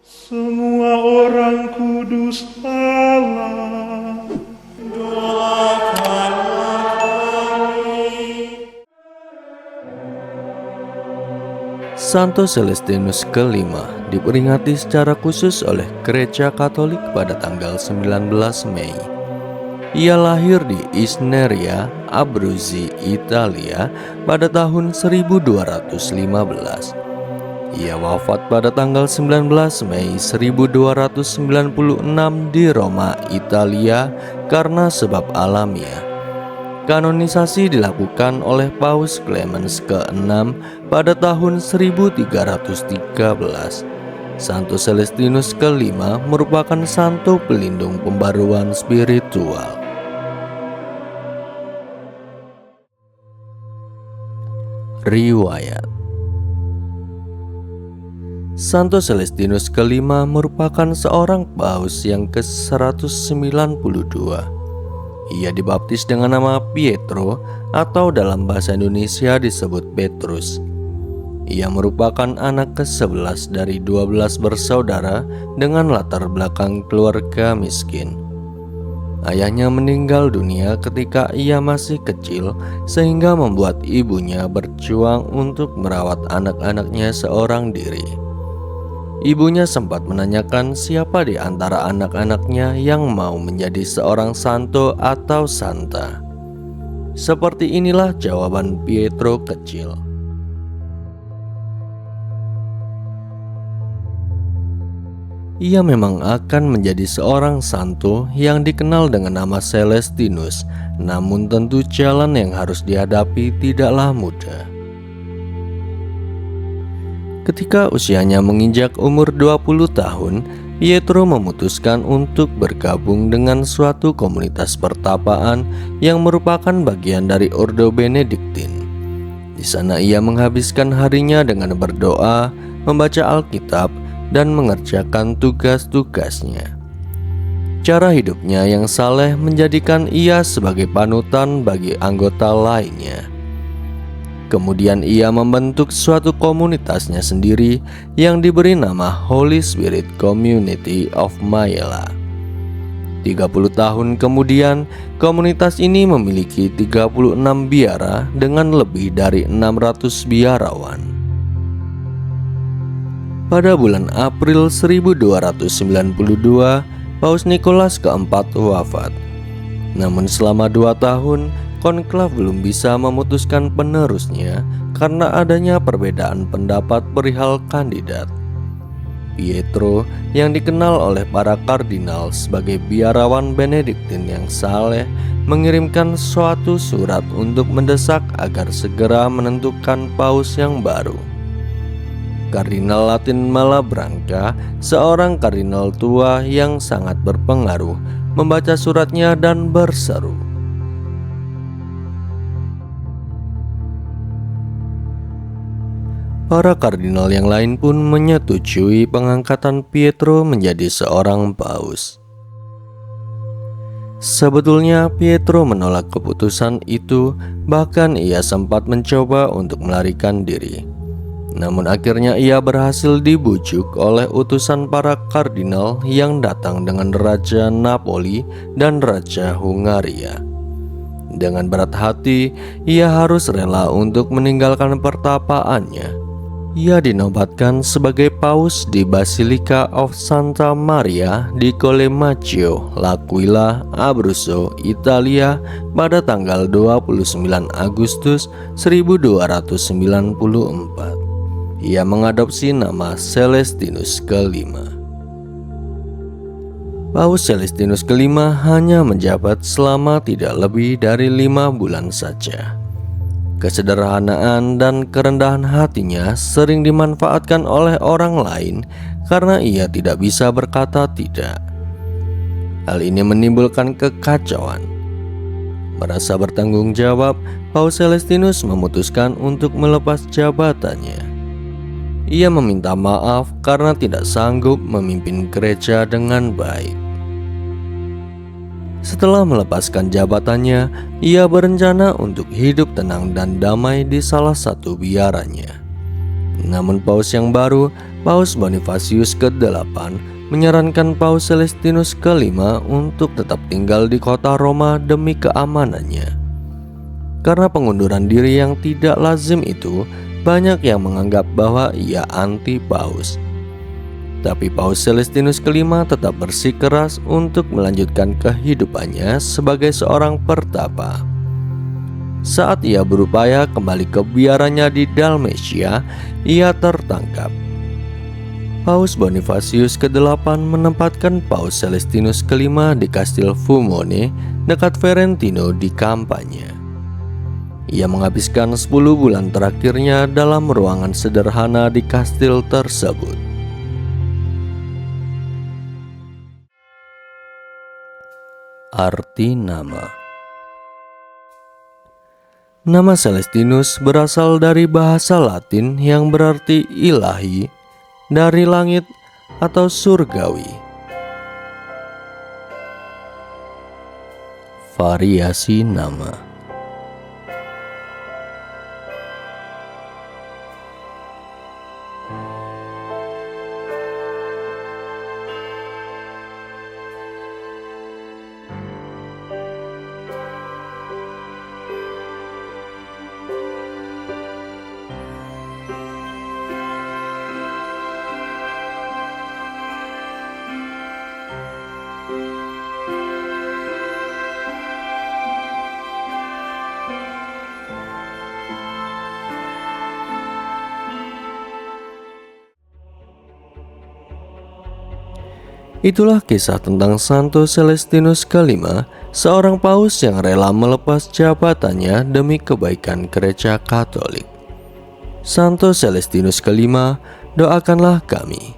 Semua orang kudus Allah, doakanlah kami. Santo Celestinus kelima diperingati secara khusus oleh Gereja Katolik pada tanggal 19 Mei. Ia lahir di Isneria, Abruzzi, Italia pada tahun 1215. Ia wafat pada tanggal 19 Mei 1296 di Roma, Italia karena sebab alamiah. Kanonisasi dilakukan oleh Paus Clemens ke-6 pada tahun 1313. Santo Celestinus kelima merupakan santo pelindung pembaruan spiritual. Riwayat Santo Celestinus kelima merupakan seorang paus yang ke-192. Ia dibaptis dengan nama Pietro atau dalam bahasa Indonesia disebut Petrus. Ia merupakan anak ke-11 dari 12 bersaudara dengan latar belakang keluarga miskin. Ayahnya meninggal dunia ketika ia masih kecil sehingga membuat ibunya berjuang untuk merawat anak-anaknya seorang diri. Ibunya sempat menanyakan siapa di antara anak-anaknya yang mau menjadi seorang santo atau santa. Seperti inilah jawaban Pietro kecil. Ia memang akan menjadi seorang santo yang dikenal dengan nama Celestinus, namun tentu jalan yang harus dihadapi tidaklah mudah. Ketika usianya menginjak umur 20 tahun, Pietro memutuskan untuk bergabung dengan suatu komunitas pertapaan yang merupakan bagian dari Ordo Benediktin. Di sana ia menghabiskan harinya dengan berdoa, membaca Alkitab, dan mengerjakan tugas-tugasnya. Cara hidupnya yang saleh menjadikan ia sebagai panutan bagi anggota lainnya. Kemudian ia membentuk suatu komunitasnya sendiri yang diberi nama Holy Spirit Community of Mayela. 30 tahun kemudian, komunitas ini memiliki 36 biara dengan lebih dari 600 biarawan. Pada bulan April 1292, Paus Nikolas keempat wafat. Namun selama 2 tahun, konklav belum bisa memutuskan penerusnya karena adanya perbedaan pendapat perihal kandidat. Pietro yang dikenal oleh para kardinal sebagai biarawan Benediktin yang saleh mengirimkan suatu surat untuk mendesak agar segera menentukan paus yang baru. Kardinal Latin Malabranca, seorang kardinal tua yang sangat berpengaruh, membaca suratnya dan berseru, para kardinal yang lain pun menyetujui pengangkatan Pietro menjadi seorang paus. Sebetulnya Pietro menolak keputusan itu, bahkan ia sempat mencoba untuk melarikan diri. Namun akhirnya ia berhasil dibujuk oleh utusan para kardinal yang datang dengan Raja Napoli dan Raja Hungaria. Dengan berat hati, ia harus rela untuk meninggalkan pertapaannya. Ia dinobatkan sebagai paus di Basilica of Santa Maria di Collemaccio, L'Aquila, Abruzzo, Italia pada tanggal 29 Agustus 1294. Ia mengadopsi nama Celestinus kelima. Paus Celestinus kelima hanya menjabat selama tidak lebih dari 5 bulan saja. Kesederhanaan dan kerendahan hatinya sering dimanfaatkan oleh orang lain karena ia tidak bisa berkata tidak. Hal ini menimbulkan kekacauan. Merasa bertanggung jawab, Paus Celestinus memutuskan untuk melepas jabatannya. Ia meminta maaf karena tidak sanggup memimpin gereja dengan baik. Setelah melepaskan jabatannya, ia berencana untuk hidup tenang dan damai di salah satu biaranya. Namun paus yang baru Paus Bonifasius ke-8 menyarankan Paus Celestinus ke-5 untuk tetap tinggal di kota Roma demi keamanannya. Karena pengunduran diri yang tidak lazim itu, banyak yang menganggap bahwa ia anti Paus. Tapi Paus Celestinus ke-5 tetap bersikeras untuk melanjutkan kehidupannya sebagai seorang pertapa. Saat ia berupaya kembali ke biaranya di Dalmatia, ia tertangkap. Paus Bonifasius ke-8 menempatkan Paus Celestinus ke-5 di Kastil Fumone dekat Ferentino di Campania. Ia menghabiskan 10 bulan terakhirnya dalam ruangan sederhana di kastil tersebut. Arti nama. Nama Celestinus berasal dari bahasa Latin yang berarti ilahi, dari langit atau surgawi. Variasi nama. Itulah kisah tentang Santo Celestinus ke-5, seorang paus yang rela melepas jabatannya demi kebaikan Gereja Katolik. Santo Celestinus ke-5, doakanlah kami.